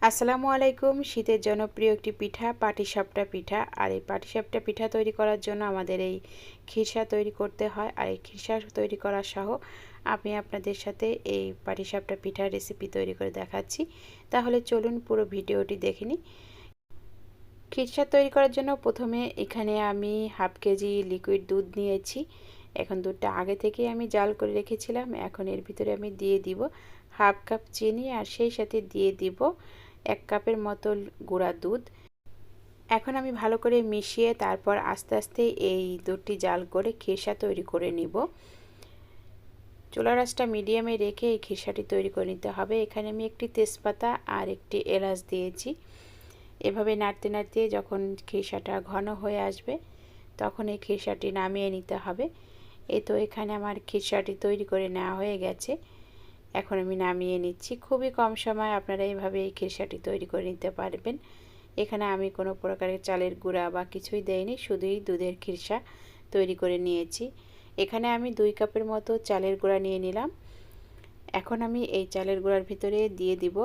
আসসালামু আলাইকুম। শীতের জনপ্রিয় একটি পিঠা পাটিসাপটা পিঠা। আর এই পাটিসাপটা পিঠা তৈরি করার জন্য আমাদের এই খিরসা তৈরি করতে হয়। আর এই খিরসা তৈরি করা সহ আমি আপনাদের সাথে এই পাটিসাপটা পিঠার রেসিপি তৈরি করে দেখাচ্ছি। তাহলে চলুন পুরো ভিডিওটি দেখে নিই। খিরসা তৈরি করার জন্য প্রথমে এখানে আমি হাফ কেজি লিকুইড দুধ নিয়েছি। এখন দুধটা আগে থেকেই আমি জাল করে রেখেছিলাম। এখন এর ভিতরে আমি দিয়ে দিব হাফ কাপ চিনি, আর সেই সাথে দিয়ে দিব 1 কাপের মতো গুঁড়া দুধ। এখন আমি ভালো করে মিশিয়ে তারপর আস্তে আস্তে এই দুধটি জাল করে খিরসা তৈরি করে নিব। চুলার আঁচটা মিডিয়ামে রেখে এই খিরসাটি তৈরি করে নিতে হবে। এখানে আমি একটি তেজপাতা আর একটি এলাচ দিয়েছি। এভাবে নাড়তে নাড়তে যখন খিরসাটা ঘন হয়ে আসবে তখন এই খিরসাটি নামিয়ে নিতে হবে। এই তো এখানে আমার খিরসাটি তৈরি করে নেওয়া হয়ে গেছে। এখন আমি নামিয়ে নিচ্ছি। খুবই কম সময় আপনারা এইভাবে এই খিরসাটি তৈরি করে নিতে পারবেন। এখানে আমি কোনো প্রকারের চালের গুঁড়া বা কিছুই দেইনি, শুধুই দুধের খিরসা তৈরি করে নিয়েছি। এখানে আমি 2 কাপের মতো চালের গুঁড়া নিয়ে নিলাম। এখন আমি এই চালের গুঁড়ার ভিতরে দিয়ে দিব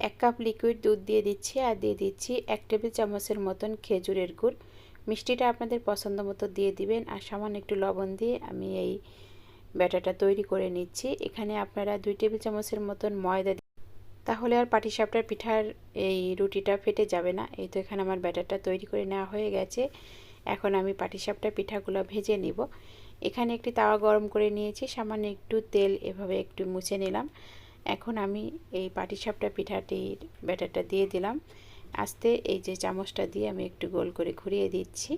1 কাপ লিকুইড দুধ দিয়ে দিচ্ছি, আর দিয়ে দিচ্ছি 1 টেবিল চামচের মতন খেজুরের গুড়। মিষ্টিটা আপনাদের পছন্দ মতো দিয়ে দিবেন, আর সামান্য একটু লবণ দিয়ে আমি এই ব্যাটারটা তৈরি করে নিচ্ছি। এখানে আপনারা 2 টেবিল চামচের মতন ময়দা, তাহলে আর পাটিসাপটার পিঠার এই রুটিটা ফেটে যাবে না। এই তো এখানে আমার ব্যাটারটা তৈরি করে নেওয়া হয়ে গেছে। এখন আমি পাটিসাপটার পিঠাগুলো ভেজে নিব। এখানে একটি তাওয়া গরম করে নিয়েছি, সামান্য একটু তেল এভাবে একটু মুছে নিলাম। এখন আমি এই পাটিসাপটা পিঠাটির ব্যাটারটা দিয়ে দিলাম। আস্তে এই যে চামচটা দিয়ে আমি একটু গোল করে ঘুরিয়ে দিচ্ছি।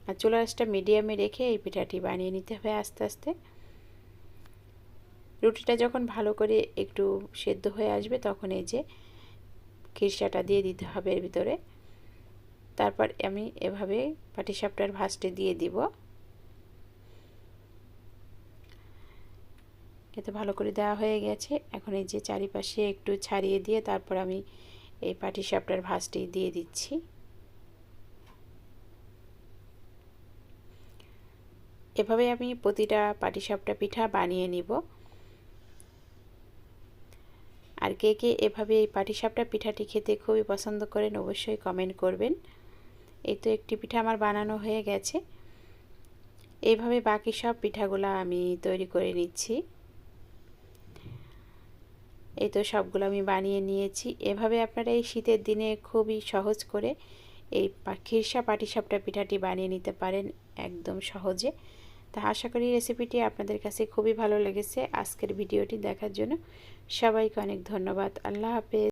আর চুলার আঁচটা মিডিয়ামে রেখে এই পিঠাটি বানিয়ে নিতে হবে আস্তে আস্তে। রুটিটা যখন ভালো করে একটু সেদ্ধ হয়ে আসবে তখন এই যে খিরসাটা দিয়ে দিতে হবে এর ভিতরে। তারপর আমি এভাবে পাটিসাপটার ভাঁজটি দিয়ে দিব। এতে ভালো করে দেওয়া হয়ে গেছে। এখন এই যে চারিপাশে একটু ছাড়িয়ে দিয়ে তারপর আমি এই পাটিসাপটার ভাঁজটি দিয়ে দিচ্ছি। এভাবে আমি প্রতিটা পাটিসাপটা পিঠা বানিয়ে নিব। আর কে কে এভাবে এই পাটিসাপটা পিঠাটি খেতে খুবই পছন্দ করেন অবশ্যই কমেন্ট করবেন। এই তো একটি পিঠা আমার বানানো হয়ে গেছে। এইভাবে বাকি সব পিঠাগুলো আমি তৈরি করে নিচ্ছি। এই তো সবগুলো আমি বানিয়ে নিয়েছি। এভাবে আপনারা এই শীতের দিনে খুবই সহজ করে এই খিরসা পাটিসাপটা পিঠাটি বানিয়ে নিতে পারেন একদম সহজে। তা আশা করি রেসিপিটি আপনাদের কাছে খুবই ভালো লেগেছে। আজকের ভিডিওটি দেখার জন্য সবাইকে অনেক ধন্যবাদ। আল্লাহ হাফেজ।